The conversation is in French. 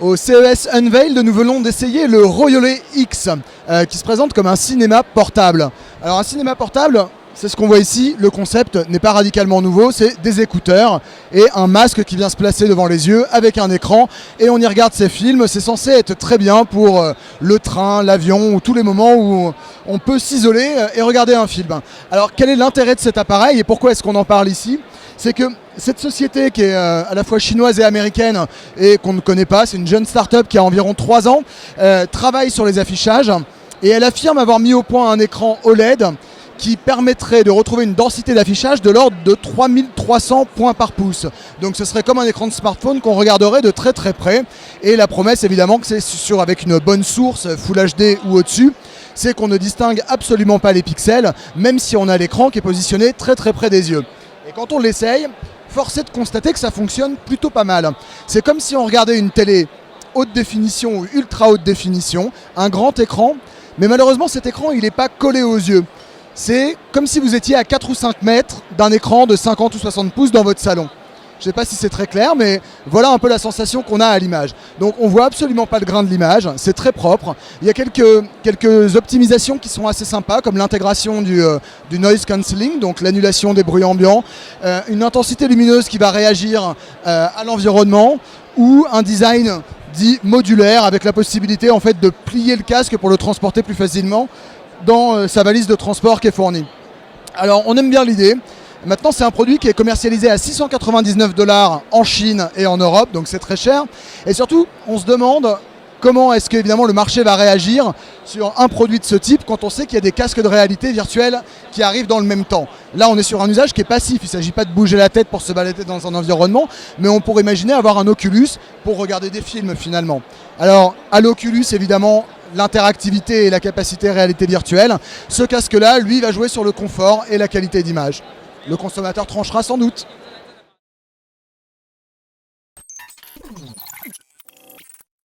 Au CES Unveiled, nous venons d'essayer le Royolet X, qui se présente comme un cinéma portable. Alors un cinéma portable, c'est ce qu'on voit ici, le concept n'est pas radicalement nouveau, c'est des écouteurs et un masque qui vient se placer devant les yeux avec un écran et on y regarde ces films. C'est censé être très bien pour le train, l'avion ou tous les moments où on peut s'isoler et regarder un film. Alors quel est l'intérêt de cet appareil et pourquoi est-ce qu'on en parle ici ? C'est que cette société qui est à la fois chinoise et américaine et qu'on ne connaît pas, c'est une jeune start-up qui a environ 3 ans, travaille sur les affichages et elle affirme avoir mis au point un écran OLED qui permettrait de retrouver une densité d'affichage de l'ordre de 3300 points par pouce. Donc ce serait comme un écran de smartphone qu'on regarderait de très très près. Et la promesse évidemment que c'est avec une bonne source Full HD ou au-dessus, c'est qu'on ne distingue absolument pas les pixels, même si on a l'écran qui est positionné très très près des yeux. Et quand on l'essaye, force est de constater que ça fonctionne plutôt pas mal. C'est comme si on regardait une télé haute définition ou ultra haute définition, un grand écran, mais malheureusement cet écran il n'est pas collé aux yeux. C'est comme si vous étiez à 4 ou 5 mètres d'un écran de 50 ou 60 pouces dans votre salon. Je ne sais pas si c'est très clair, mais voilà un peu la sensation qu'on a à l'image. Donc on ne voit absolument pas le grain de l'image, c'est très propre. Il y a quelques optimisations qui sont assez sympas, comme l'intégration du noise cancelling, donc l'annulation des bruits ambiants, une intensité lumineuse qui va réagir à l'environnement, ou un design dit modulaire, avec la possibilité en fait de plier le casque pour le transporter plus facilement dans sa valise de transport qui est fournie. Alors on aime bien l'idée. Maintenant c'est un produit qui est commercialisé à 699 $ en Chine et en Europe, donc c'est très cher. Et surtout on se demande comment est-ce que évidemment le marché va réagir sur un produit de ce type quand on sait qu'il y a des casques de réalité virtuelle qui arrivent dans le même temps. Là on est sur un usage qui est passif, il ne s'agit pas de bouger la tête pour se balader dans un environnement, mais on pourrait imaginer avoir un Oculus pour regarder des films finalement. Alors à l'Oculus évidemment l'interactivité et la capacité réalité virtuelle, ce casque-là, lui, va jouer sur le confort et la qualité d'image. Le consommateur tranchera sans doute.